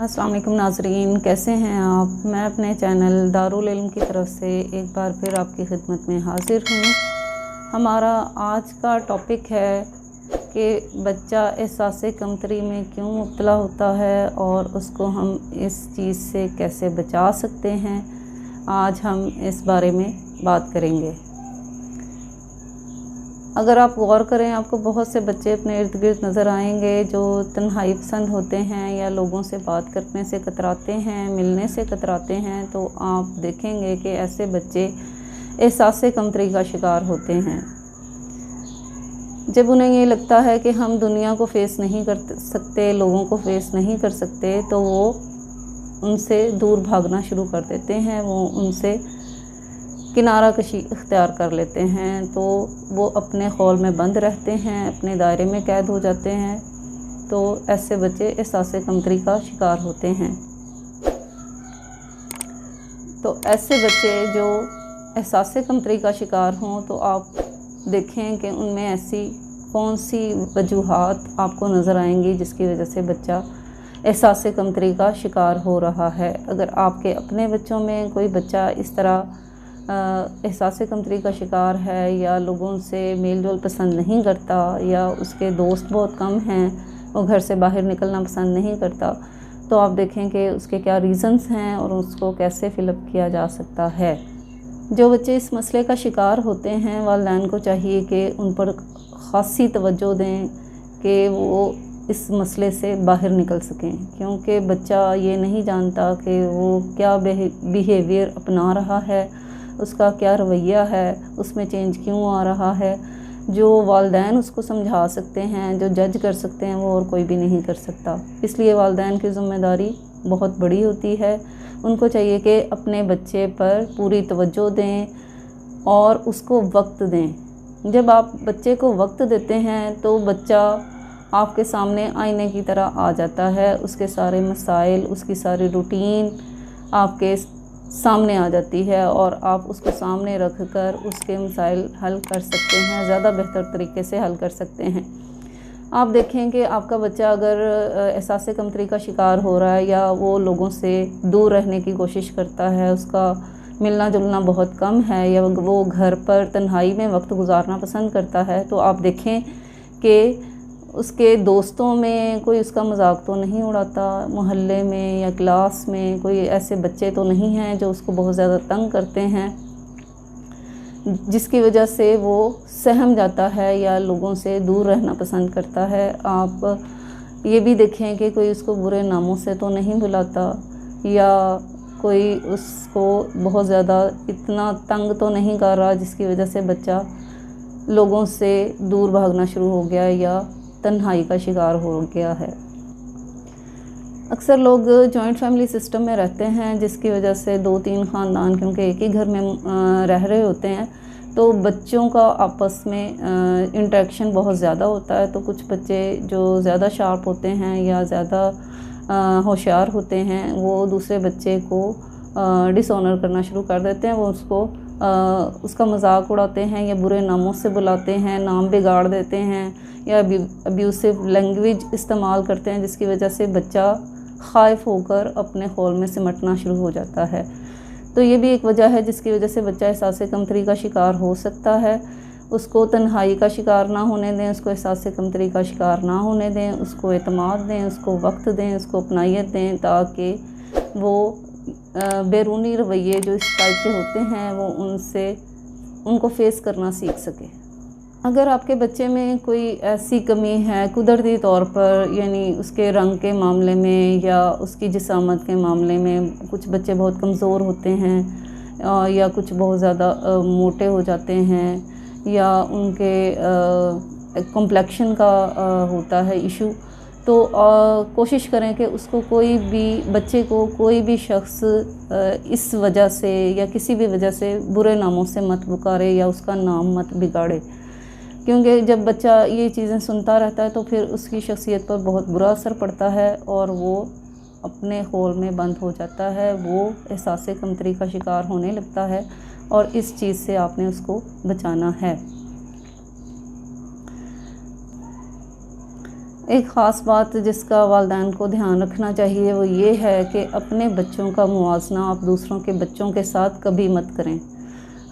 अस्सलाम वालेकुम नाज़रीन, कैसे हैं आप। मैं अपने चैनल दारुल इल्म की तरफ से एक बार फिर आपकी खिदमत में हाज़िर हूँ। हमारा आज का टॉपिक है कि बच्चा एहसास कमतरी में क्यों मुब्तला होता है और उसको हम इस चीज़ से कैसे बचा सकते हैं। आज हम इस बारे में बात करेंगे। अगर आप गौर करें, आपको बहुत से बच्चे अपने इर्द गिर्द नज़र आएंगे जो तन्हाई पसंद होते हैं या लोगों से बात करने से कतराते हैं, मिलने से कतराते हैं। तो आप देखेंगे कि ऐसे बच्चे एहसास कमतरी का शिकार होते हैं। जब उन्हें ये लगता है कि हम दुनिया को फेस नहीं कर सकते, लोगों को फेस नहीं कर सकते, तो वो उनसे दूर भागना शुरू कर देते हैं, वो उनसे किनारा कशी इख्तियार कर लेते हैं। तो वो अपने खौल में बंद रहते हैं, अपने दायरे में कैद हो जाते हैं। तो ऐसे बच्चे एहसास कमतरी का शिकार होते हैं। तो ऐसे बच्चे जो एहसास कमतरी का शिकार हों, तो आप देखें कि उनमें ऐसी कौन सी वजूहात आपको नज़र आएंगी जिसकी वजह से बच्चा एहसास कमतरी का शिकार हो रहा है। अगर आपके अपने बच्चों में कोई बच्चा इस तरह एहसास कमतरी का शिकार है या लोगों से मेल जोल पसंद नहीं करता या उसके दोस्त बहुत कम हैं, वो घर से बाहर निकलना पसंद नहीं करता, तो आप देखें कि उसके क्या रीज़न्स हैं और उसको कैसे फ़िलअप किया जा सकता है। जो बच्चे इस मसले का शिकार होते हैं, वालिदैन को चाहिए कि उन पर ख़ासी तवज्जो दें कि वो इस मसले से बाहर निकल सकें, क्योंकि बच्चा ये नहीं जानता कि वो क्या बिहेवियर अपना रहा है, उसका क्या रवैया है, उसमें चेंज क्यों आ रहा है। जो वालिदैन उसको समझा सकते हैं, जो जज कर सकते हैं, वो और कोई भी नहीं कर सकता। इसलिए वालिदैन की ज़िम्मेदारी बहुत बड़ी होती है। उनको चाहिए कि अपने बच्चे पर पूरी तवज्जो दें और उसको वक्त दें। जब आप बच्चे को वक्त देते हैं तो बच्चा आपके सामने आईने की तरह आ जाता है। उसके सारे मसाइल, उसकी सारी रूटीन आपके सामने आ जाती है और आप उसको सामने रख कर उसके मसाइल हल कर सकते हैं, ज़्यादा बेहतर तरीके से हल कर सकते हैं। आप देखें कि आपका बच्चा अगर एहसास कमतरी का शिकार हो रहा है या वो लोगों से दूर रहने की कोशिश करता है, उसका मिलना जुलना बहुत कम है या वो घर पर तन्हाई में वक्त गुजारना पसंद करता है, तो आप देखें कि उसके दोस्तों में कोई उसका मजाक तो नहीं उड़ाता, मोहल्ले में या क्लास में कोई ऐसे बच्चे तो नहीं हैं जो उसको बहुत ज़्यादा तंग करते हैं, जिसकी वजह से वो सहम जाता है या लोगों से दूर रहना पसंद करता है। आप ये भी देखें कि कोई उसको बुरे नामों से तो नहीं बुलाता या कोई उसको बहुत ज़्यादा इतना तंग तो नहीं कर रहा जिसकी वजह से बच्चा लोगों से दूर भागना शुरू हो गया या तन्हाई का शिकार हो गया है। अक्सर लोग जॉइंट फैमिली सिस्टम में रहते हैं, जिसकी वजह से 2-3 ख़ानदान क्योंकि एक ही घर में रह रहे होते हैं, तो बच्चों का आपस में इंटरेक्शन बहुत ज़्यादा होता है। तो कुछ बच्चे जो ज़्यादा शार्प होते हैं या ज़्यादा होशियार होते हैं, वो दूसरे बच्चे को डिसऑनर करना शुरू कर देते हैं। वो उसको उसका मजाक उड़ाते हैं या बुरे नामों से बुलाते हैं, नाम बिगाड़ देते हैं या अब्यूसिव लैंग्वेज इस्तेमाल करते हैं, जिसकी वजह से बच्चा ख़ाइफ होकर अपने खौल में सिमटना शुरू हो जाता है। तो ये भी एक वजह है जिसकी वजह से बच्चा एहसास कमतरी का शिकार हो सकता है। उसको तन्हाई का शिकार ना होने दें, उसको एहसास कमतरी का शिकार ना होने दें, उसको एतमाद दें, उसको वक्त दें, उसको अपनायत दें, ताकि वो बैरूनी रवैये जो इस टाइप के होते हैं वो उनको फेस करना सीख सके। अगर आपके बच्चे में कोई ऐसी कमी है कुदरती तौर पर, यानी उसके रंग के मामले में या उसकी जिसामत के मामले में, कुछ बच्चे बहुत कमज़ोर होते हैं या कुछ बहुत ज़्यादा मोटे हो जाते हैं या उनके कॉम्प्लेक्शन का होता है इशू, तो कोशिश करें कि उसको बच्चे को कोई भी शख्स इस वजह से या किसी भी वजह से बुरे नामों से मत पुकारे या उसका नाम मत बिगाड़े, क्योंकि जब बच्चा ये चीज़ें सुनता रहता है तो फिर उसकी शख्सियत पर बहुत बुरा असर पड़ता है और वो अपने खौल में बंद हो जाता है, वो एहसास कमतरी का शिकार होने लगता है और इस चीज़ से आपने उसको बचाना है। एक ख़ास बात जिसका वालिदैन को ध्यान रखना चाहिए वो ये है कि अपने बच्चों का मुवाज़ना आप दूसरों के बच्चों के साथ कभी मत करें।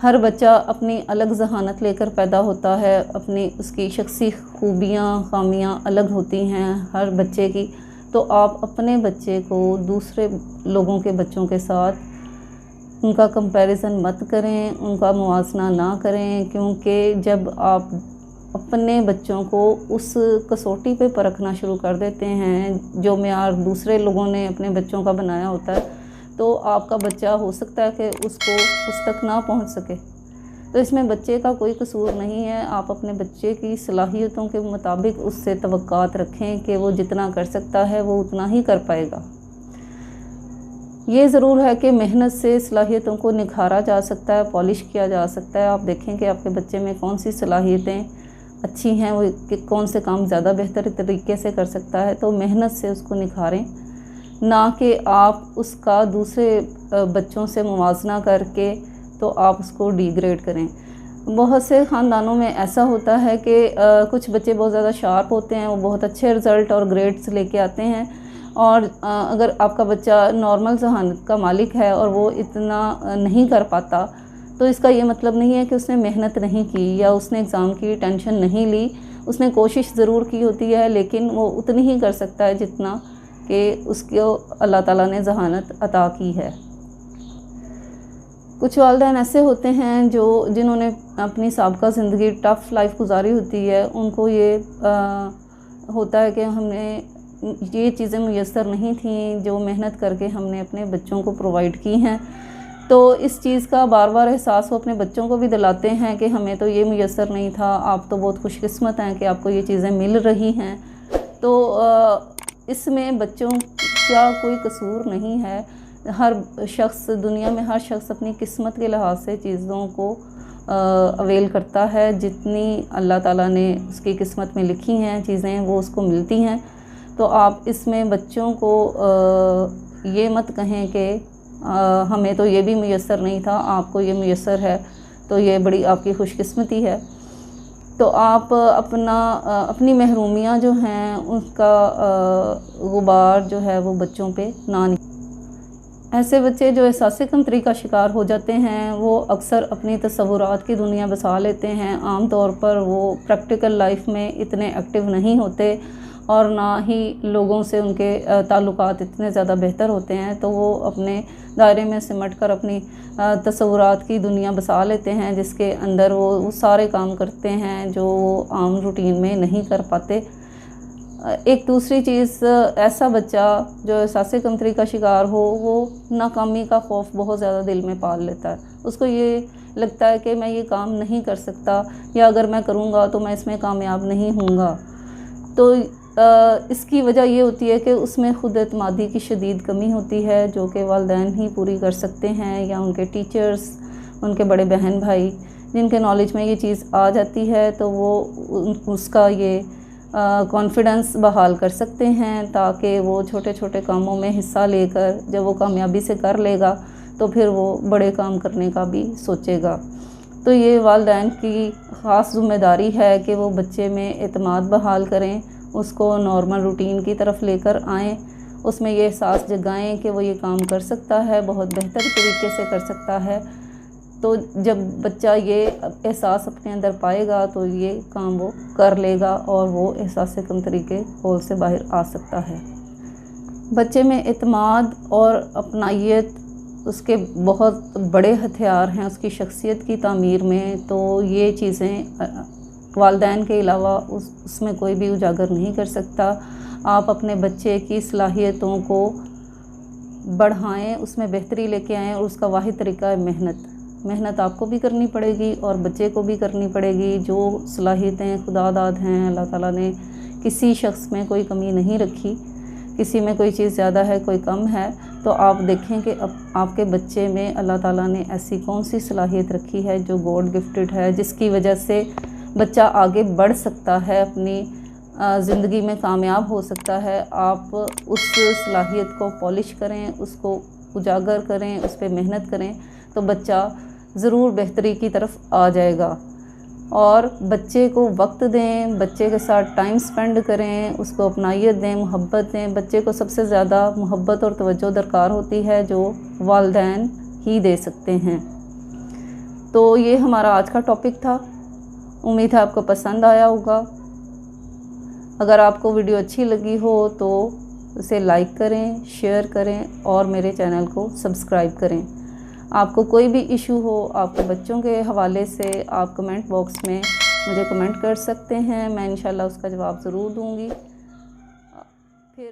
हर बच्चा अपनी अलग ज़हानत लेकर पैदा होता है, अपनी उसकी शख्सी खूबियाँ, ख़ामियाँ अलग होती हैं हर बच्चे की। तो आप अपने बच्चे को दूसरे लोगों के बच्चों के साथ उनका कंपैरिज़न मत करें, उनका मुवाज़ना ना करें, क्योंकि जब आप अपने बच्चों को उस कसौटी पे परखना शुरू कर देते हैं जो मेयार दूसरे लोगों ने अपने बच्चों का बनाया होता है, तो आपका बच्चा हो सकता है कि उसको उस तक ना पहुंच सके। तो इसमें बच्चे का कोई कसूर नहीं है। आप अपने बच्चे की सलाहियतों के मुताबिक उससे तवक्कात रखें कि वो जितना कर सकता है वो उतना ही कर पाएगा। ये ज़रूर है कि मेहनत से सलाहियतों को निखारा जा सकता है, पॉलिश किया जा सकता है। आप देखें कि आपके बच्चे में कौन सी सलाहियतें अच्छी हैं, वो कि कौन से काम ज़्यादा बेहतर तरीके से कर सकता है, तो मेहनत से उसको निखारें, ना कि आप उसका दूसरे बच्चों से मुवाजना करके तो आप उसको डिग्रेड करें। बहुत से ख़ानदानों में ऐसा होता है कि कुछ बच्चे बहुत ज़्यादा शार्प होते हैं, वो बहुत अच्छे रिज़ल्ट और ग्रेड्स लेके आते हैं, और अगर आपका बच्चा नॉर्मल ज़हानत का मालिक है और वो इतना नहीं कर पाता, तो इसका ये मतलब नहीं है कि उसने मेहनत नहीं की या उसने एग्ज़ाम की टेंशन नहीं ली। उसने कोशिश ज़रूर की होती है, लेकिन वो उतनी ही कर सकता है जितना कि उसको अल्लाह ताला ने ज़हानत अता की है। कुछ वालिदैन ऐसे होते हैं जिन्होंने अपनी साबिक़ा ज़िंदगी टफ़ लाइफ गुजारी होती है, उनको ये होता है कि हमने ये चीज़ें मुयस्सर नहीं थीं जो मेहनत करके हमने अपने बच्चों को प्रोवाइड की हैं। तो इस चीज़ का बार बार एहसास वो अपने बच्चों को भी दिलाते हैं कि हमें तो ये मुयस्सर नहीं था, आप तो बहुत खुशकिस्मत हैं कि आपको ये चीज़ें मिल रही हैं। तो इसमें बच्चों का कोई कसूर नहीं है। हर शख्स, दुनिया में हर शख्स अपनी किस्मत के लिहाज से चीज़ों को अवेल करता है। जितनी अल्लाह ताला ने उसकी किस्मत में लिखी हैं चीज़ें, वो उसको मिलती हैं। तो आप इसमें बच्चों को ये मत कहें कि हमें तो ये भी मुयस्सर नहीं था, आपको ये मुयस्सर है, तो ये बड़ी आपकी खुशकिस्मती है। तो आप अपनी महरूमियाँ जो हैं उसका गुबार जो है वो बच्चों पे ना निकालें। ऐसे बच्चे जो एहसास कमतरी का शिकार हो जाते हैं, वो अक्सर अपनी तसव्वुरात की दुनिया बसा लेते हैं। आम तौर पर वो प्रैक्टिकल लाइफ में इतने एक्टिव नहीं होते और ना ही लोगों से उनके ताल्लुकात इतने ज़्यादा बेहतर होते हैं। तो वो अपने दायरे में सिमट कर अपनी तसव्वुरात की दुनिया बसा लेते हैं, जिसके अंदर वो सारे काम करते हैं जो वो आम रूटीन में नहीं कर पाते। एक दूसरी चीज़, ऐसा बच्चा जो एहसास कमतरी का शिकार हो, वो नाकामी का खौफ बहुत ज़्यादा दिल में पाल लेता है। उसको ये लगता है कि मैं ये काम नहीं कर सकता, या अगर मैं करूँगा तो मैं इसमें कामयाब नहीं होऊंगा। तो इसकी वजह ये होती है कि उसमें खुद एतमादी की शदीद कमी होती है, जो कि वालिदैन ही पूरी कर सकते हैं, या उनके टीचर्स, उनके बड़े बहन भाई, जिनके नॉलेज में ये चीज़ आ जाती है तो वो उसका ये कॉन्फिडेंस बहाल कर सकते हैं, ताकि वो छोटे छोटे कामों में हिस्सा लेकर जब वो कामयाबी से कर लेगा तो फिर वो बड़े काम करने का भी सोचेगा। तो ये वालिदैन की ख़ास ज़िम्मेदारी है कि वो बच्चे में एतमाद बहाल करें, उसको नॉर्मल रूटीन की तरफ लेकर आएँ, उसमें ये एहसास जगाएं कि वो ये काम कर सकता है, बहुत बेहतर तरीके से कर सकता है। तो जब बच्चा ये एहसास अपने अंदर पाएगा तो ये काम वो कर लेगा और वो एहसास कमतरी के होल से बाहर आ सकता है। बच्चे में एतमाद और अपनाइयत उसके बहुत बड़े हथियार हैं उसकी शख्सियत की तामीर में। तो ये चीज़ें वालिदैन के अलावा उसमें कोई भी उजागर नहीं कर सकता। आप अपने बच्चे की सलाहियतों को बढ़ाएं, उसमें बेहतरी लेके आएँ, और उसका वाहिद तरीका है मेहनत आपको भी करनी पड़ेगी और बच्चे को भी करनी पड़ेगी। जो सलाहियतें खुदादाद हैं, अल्लाह ताला ने किसी शख्स में कोई कमी नहीं रखी, किसी में कोई चीज़ ज़्यादा है कोई कम है। तो आप देखें कि अब आपके बच्चे में अल्लाह ताला ने ऐसी कौन सी सलाहियत रखी है जो गॉड गिफ्टेड है, जिसकी वजह से बच्चा आगे बढ़ सकता है, अपनी ज़िंदगी में कामयाब हो सकता है। आप उस सलाहियत को पॉलिश करें, उसको उजागर करें, उस पर मेहनत करें, तो बच्चा ज़रूर बेहतरी की तरफ आ जाएगा। और बच्चे को वक्त दें, बच्चे के साथ टाइम स्पेंड करें, उसको अपनाइयत दें, मोहब्बत दें। बच्चे को सबसे ज़्यादा मोहब्बत और तवज्जो दरकार होती है जो वालिदैन ही दे सकते हैं। तो ये हमारा आज का टॉपिक था। उम्मीद है आपको पसंद आया होगा। अगर आपको वीडियो अच्छी लगी हो तो उसे लाइक करें, शेयर करें और मेरे चैनल को सब्सक्राइब करें। आपको कोई भी इशू हो आपके बच्चों के हवाले से, आप कमेंट बॉक्स में मुझे कमेंट कर सकते हैं। मैं इंशाल्लाह उसका जवाब ज़रूर दूँगी। फिर